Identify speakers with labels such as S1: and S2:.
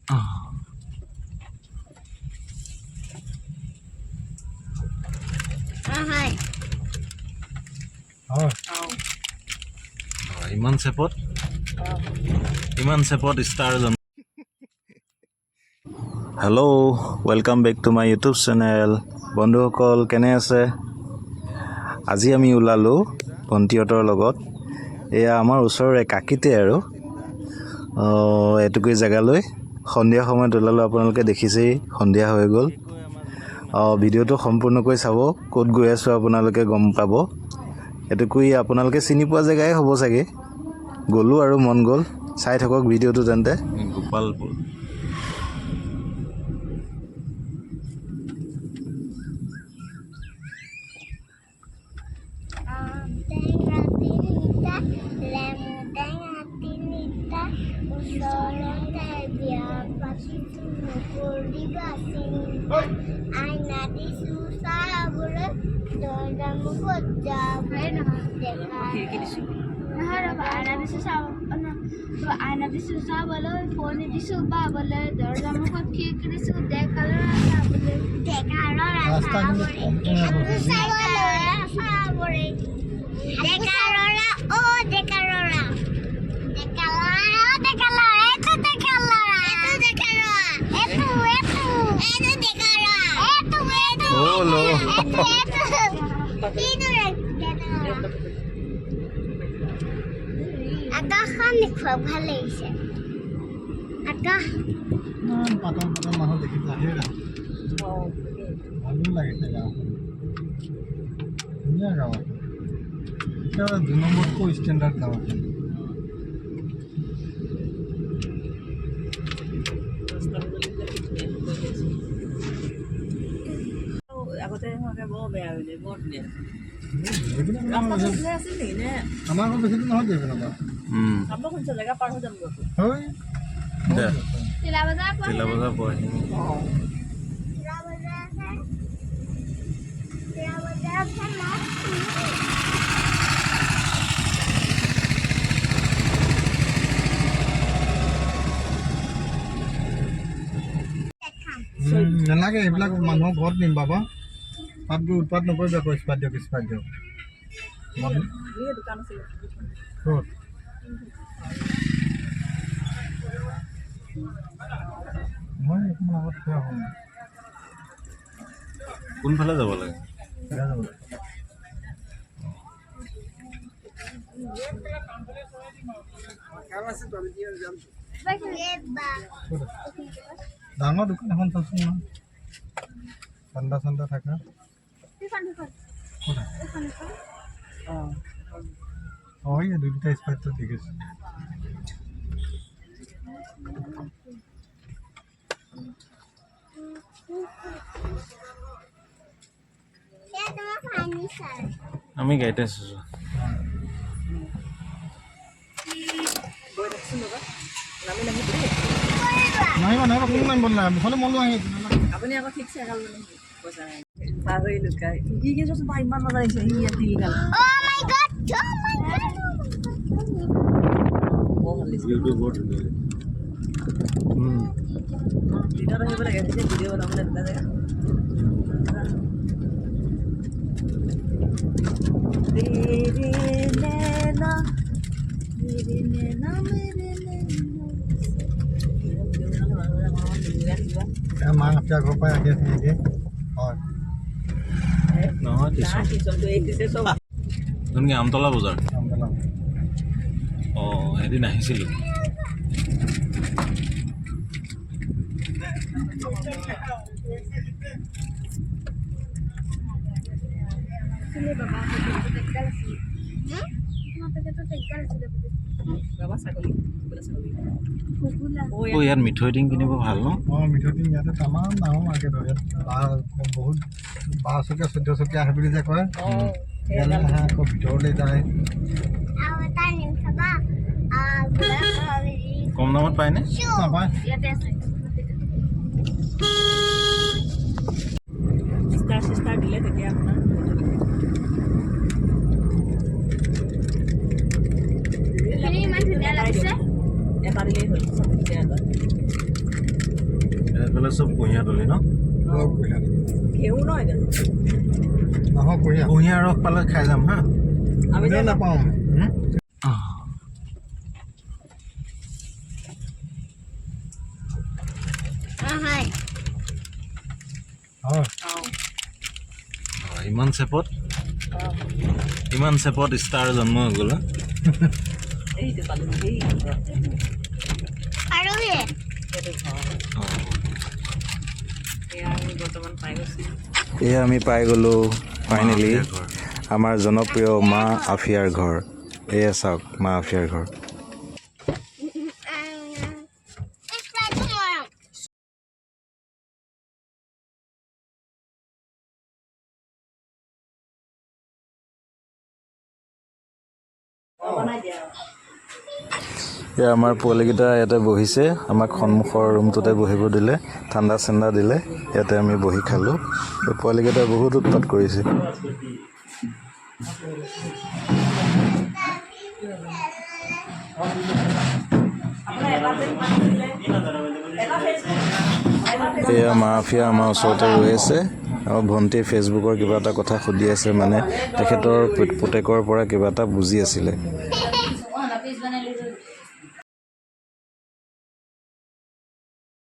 S1: ইমান চেপত ষ্টাৰ জন। Hello', welcome back to my YouTube channel. বন্ধুসকল কেনে আছে? আজি আমি ওলালোঁ ভণ্টিহঁতৰ লগত। এয়া আমাৰ ওচৰৰে কাকিতে আৰু এটুকুৰি জেগালৈ সন্ধিয়া সময়ত ওলালোঁ। আপোনালোকে দেখিছেই সন্ধিয়া হৈ গ'ল। ভিডিঅ'টো সম্পূৰ্ণকৈ চাব, ক'ত গৈ আছোঁ আপোনালোকে গম পাব। এটুকুৰি আপোনালোকে চিনি পোৱা জেগাই হ'ব চাগে। গ'লোঁ আৰু মন গ'ল। চাই থাকক ভিডিঅ'টো তেন্তে। গোপালপুৰ
S2: আইনা দিছো চাবলৈ, ফোন দিছো পাবলৈ, দৰ্জা মুখত খিৰিকী দিছো ডেকালৰ আকাশখন খুব ভাল লাগিছে। আকাশ
S3: পাতল পাতল মানুহ দেখি ভালো লাগিছে। গাঁওখন ধুনীয়া গাঁও আছে। এতিয়া 2 নম্বৰতকৈ ষ্টেণ্ডাৰ্ড গাঁও আছে। আমাৰ ঘৰ বেছি নহয় দেই
S1: তিলা বজাৰ পোৱাহি।
S3: নালাগে এইবিলাক মানুহৰ ঘৰত নিম বাবা। তাত গৈ উৎপাত নকৰিবা, আকৌ ইস্পাত দিয়ক ইস্পাত দিয়ক। ক'ত মই অকণমান আগত থোৱা হ'ল।
S1: কোনফালে যাব লাগে?
S3: ডাঙৰ দোকান এখন চাচোন না, ঠাণ্ডা ঠাণ্ডা থাকা। এই 2টা স্পাইটটো দেখিছোঁ।
S1: আমি গাড়ীতে আছোঁ।
S3: নাহিবা নাহিবা, কোনো নামিব নাই। মুখলে মন আহি
S4: আপুনি আকৌ ঠিকছে এগাল পইচা নাই পাহৰিলোঁ। কি কি চোন পাই ইমান মজা লাগিছে। সি ইয়াত তিলগাল দিনত আহিব লাগে ভিডিঅ' বনাবলৈ দুটা জেগা।
S3: মা হাতীয়া ঘৰৰ পৰাই আহি আছে নেকি? হয়
S1: নহয় নতুনকৈ আমতলা বজাৰ। এদিন আহিছিলোঁ। ইয়াত মিঠৈ টিং কিনিব ভাল ন?
S3: মিঠৈ টিং ইয়াতে তামাম ডাঙৰ মাৰ্কেট হয়। ইয়াত বহুত 12 চকীয়া 14 চকীয়া আহে বুলি যে কয়। ইয়ালৈ আহে, আকৌ ভিতৰলৈ যায়।
S1: কম দামত পায়নে?
S3: নাপায়।
S4: ষ্টাৰ দিলে তেতিয়া আপোনাৰ
S2: ইমান ধুনীয়া লাগিছে।
S4: এটা দিলেই হ'ল।
S1: এইফালে চব কুঁহিয়াৰ তলি ন
S3: অলপ কুঁহিয়াৰ
S4: ঘেউ নহয় জানো
S3: নহয় কুঁহিয়াৰ
S1: কুঁহিয়াৰ ৰস পালে খাই যাম হা
S4: আমি যে
S3: নাপাওঁ
S2: হয়
S3: হয়
S1: ইমান চেপত ষ্টাৰ জন্ম হৈ গ'ল
S4: এইটো পালো এই
S2: আৰু
S4: এয়া আমি বৰ্তমান পাই গৈছোঁ
S1: এয়া আমি পাই গ'লোঁ ফাইনেলি আমাৰ জনপ্ৰিয় মা আফিয়াৰ ঘৰ এয়া চাওক মা আফিয়াৰ ঘৰ
S4: বনাই দিয়া
S1: এয়া আমাৰ পোৱালিকেইটা ইয়াতে বহিছে আমাক সন্মুখৰ ৰুমটোতে বহিব দিলে ঠাণ্ডা চাণ্ডা দিলে ইয়াতে আমি বহি খালোঁ এই পোৱালিকেইটা বহুত উৎপাত কৰিছে এয়া মা আফিয়া আমাৰ ওচৰতে ৰৈ আছে আৰু ভণ্টিয়ে ফেচবুকৰ কিবা এটা কথা সুধি আছে মানে তেখেতৰ পুতেকৰ পৰা কিবা এটা বুজি আছিলে